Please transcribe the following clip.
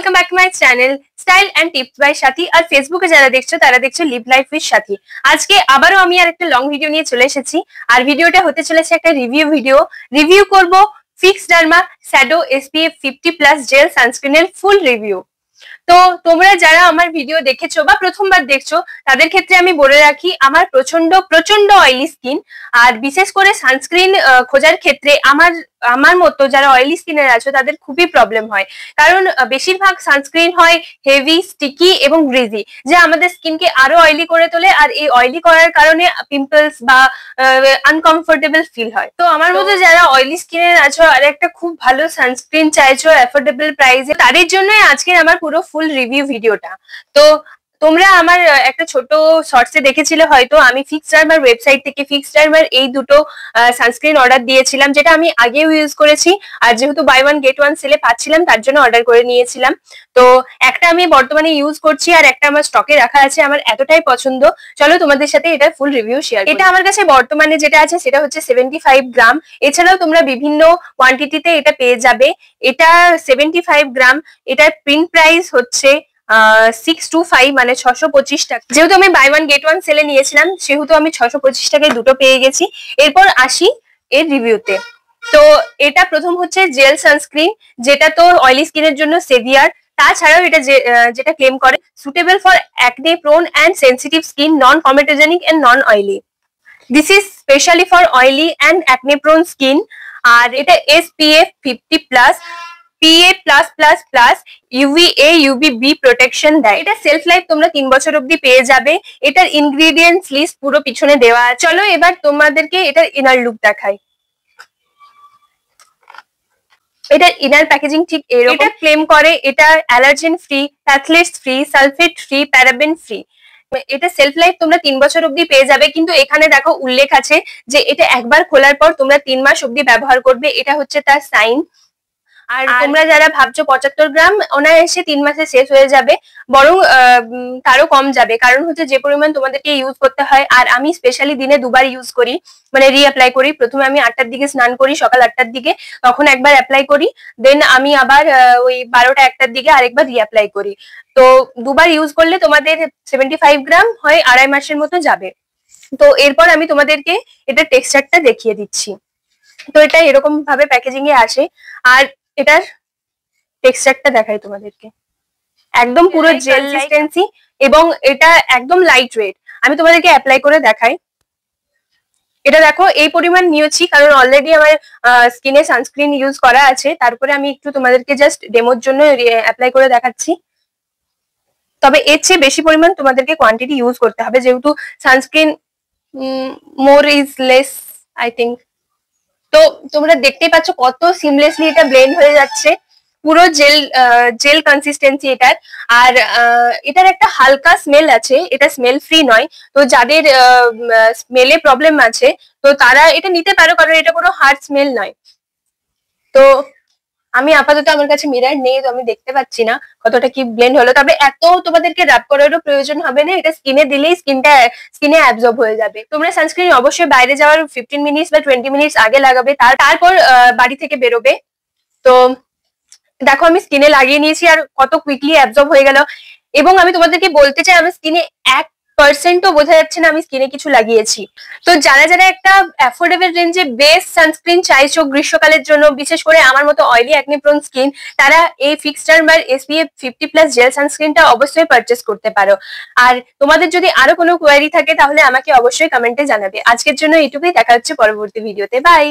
Welcome back to my channel style and tips by Sathi. আর ফেসবুকে যারা দেখছো তারা দেখছো লিভ লাইফ উইথ সাথী। আজকে আবারও আমি আর একটা লং ভিডিও নিয়ে চলে এসেছি। আর ভিডিওটা হতে চলেছে একটা রিভিউ করব fix derma shadow SPF 50+ gel সানস্ক্রিনের ফুল রিভিউ। তো তোমরা যারা আমার ভিডিও দেখেছো বা প্রথমবার দেখছো তাদের ক্ষেত্রে আমি বলে রাখি, আমার প্রচন্ড অয়েলি স্কিন। আর বিশেষ করে সানস্ক্রিন খোঁজার ক্ষেত্রে আমার মতো যারা অয়েলি স্কিনের আছো তাদের খুবই প্রবলেম হয়, কারণ বেশিরভাগ সানস্ক্রিন হয় হেভি, স্টিকি এবং গ্রিজি, যে আমাদের স্কিনকে আরো অয়েলি করে তোলে। আর এই অয়েলি করার কারণে পিম্পলস বা আনকমফোর্টেবল ফিল হয়। তো আমার মতো যারা অয়েলি স্কিনের আছো আর একটা খুব ভালো সানস্ক্রিন চাইছো অ্যাফোর্ডেবল প্রাইসে, তাদের জন্যই আজকে আমার পুরো ফুল রিভিউ ভিডিওটা। তো তোমরা আমার একটা ছোট শর্টসে দেখেছিলে হয়তো, আমি ফিক্স ডার্মার ওয়েবসাইট থেকে ফিক্স ডার্মার এই দুটো সানস্ক্রিন অর্ডার দিয়েছিলাম, যেটা আমি আগেও ইউজ করেছি। আর যেহেতু বাই ওয়ান গেট ওয়ান সেলে পাচ্ছিলাম তার জন্য অর্ডার করে নিয়েছিলাম। তো একটা আমি বর্তমানে ইউজ করছি আর একটা আমার স্টকে রাখা আছে, আমার এতটাই পছন্দ। চলো তোমাদের সাথে এটা ফুল রিভিউ শেয়ার। এটা আমার কাছে বর্তমানে যেটা আছে সেটা হচ্ছে 75 গ্রাম। এছাড়াও তোমরা বিভিন্ন কোয়ান্টিটিতে এটা পেয়ে যাবে। এটা 75 গ্রাম। এটার প্রিন্ট প্রাইস হচ্ছে 625, মানে 625 টাকা। যেহেতু আমি বাই ওয়ান গেট ওয়ান সেলে নিয়েছিলাম সেহেতু আমি 625 টাকায় দুটো পেয়ে গেছি। এরপর আসি এর রিভিউতে। তো এটা প্রথম হচ্ছে জেল সানস্ক্রিন, যেটা তো অয়েলি স্কিনের জন্য সেভিয়ার। তাছাড়াও এটা যেটা ক্লেম করে suitable for acne prone and sensitive skin, non comedogenic and non oily. This is specially for oily and acne prone skin. আর এটা SPF 50+, PA+++, UVA UVB protection দেয়। এটা সেলফ লাইফ তোমরা 3 বছর অব্দি পেয়ে যাবে। এটার ইনগ্রেডিয়েন্টস লিস্ট পুরো পিছনে দেওয়া। চলো এবার তোমাদেরকে এটার ইনার লুক দেখাই। এটার ইনার প্যাকেজিং ঠিক এরকম। এটা ক্লেম করে এটা allergen free, phthalates free, sulphate free, paraben free. এটা সেলফ লাইফ তোমরা 3 বছর অব্দি পেয়ে যাবে, কিন্তু এখানে দেখো উল্লেখ আছে যে এটা একবার খোলার পর তোমরা 3 মাস অব্দি ব্যবহার করবে, এটা হচ্ছে তার সাইন। আর তোমরা যারা ভাবছো 75 গ্রাম অনায়াসে 3 মাসে শেষ হয়ে যাবে, বরং তারও কম যাবে, কারণ হচ্ছে যে পরিমাণ তোমাদেরকে ইউজ করতে হয়। আর আমি স্পেশালি দিনে দুবার ইউজ করি, মানে রিঅ্যাপ্লাই করি। প্রথমে আমি 8টার দিকে স্নান করি, সকাল 8টার দিকে, তখন একবার অ্যাপ্লাই করি। দেন আমি আবার ওই 12টা 1টার দিকে আরেকবার রিঅ্যাপ্লাই করি। তো দুবার ইউজ করলে তোমাদের 75 গ্রাম হয় 2.5 মাসের মতো যাবে। তো এরপর আমি তোমাদেরকে এটা টেক্সচারটা দেখিয়ে দিচ্ছি। তো এটা এরকম ভাবে প্যাকেজিং এ আসে। আর এটার টেক্সচারটা দেখাই তোমাদেরকে, একদম পুরো জেল কনসিস্টেন্সি এবং এটা একদম লাইট ওয়েট। আমি তোমাদেরকে অ্যাপ্লাই করে দেখাই। এটা দেখো এই পরিমাণ নিয়েছি, কারণ অলরেডি আমার স্কিনে সানস্ক্রিন ইউজ করা আছে। তারপরে আমি একটু তোমাদেরকে জাস্ট ডেমোর জন্য অ্যাপ্লাই করে দেখাচ্ছি। তবে এর চেয়ে বেশি পরিমাণ তোমাদেরকে কোয়ান্টিটি ইউজ করতে হবে, যেহেতু sunscreen more is less I think. তো তোমরা দেখতেই পাচ্ছ কত সিমলেসলি এটা ব্লেন্ড হয়ে যাচ্ছে, পুরো জেল কনসিস্টেন্সি এটার। আর এটার একটা হালকা স্মেল আছে, এটা স্মেল ফ্রি নয়। তো যাদের স্মেলে প্রবলেম আছে তো তারা এটা নিতে পারো, কারণ এটা কোনো হার্ড স্মেল নয়। তো আমি আপাতত আমার কাছে মিরর নেই, তো আমি দেখতে পাচ্ছি না কতটা কি ব্লেন্ড হলো। তবে এত তোমাদেরকে র‍্যাপ করারও প্রয়োজন হবে না, এটা স্কিনে দিলেই স্কিনে অ্যাবজর্ব হয়ে যাবে। তোমরা সানস্ক্রিন অবশ্যই বাইরে যাওয়ার 15 মিনিটস বা 20 মিনিটস আগে লাগাবে, তারপর বাড়ি থেকে বেরোবে। তো দেখো আমি স্কিনে লাগিয়ে নিয়েছি আর কত কুইকলি অ্যাবজর্ব হয়ে গেল। এবং আমি তোমাদেরকে বলতে চাই আমার স্কিনে 1%ও বোঝা যাচ্ছে না আমি স্কিনে কিছু লাগিয়েছি। তো যারা যারা একটা অ্যাফোর্ডেবল রেঞ্জে বেস্ট সানস্ক্রিন চাইছো গ্রীষ্মকালের জন্য, বিশেষ করে আমার মতো অয়েলি অ্যাকনে প্রোন স্কিন, তারা এই ফিক্স ডার্মার SPF 50+ জেল সানস্ক্রিনটা অবশ্যই পারচেস করতে পারো। আর তোমাদের যদি আরো কোনো কোয়ারি থাকে তাহলে আমাকে অবশ্যই কমেন্টে জানাবে। আজকের জন্য এইটুকুই, দেখা হচ্ছে পরবর্তী ভিডিওতে। বাই।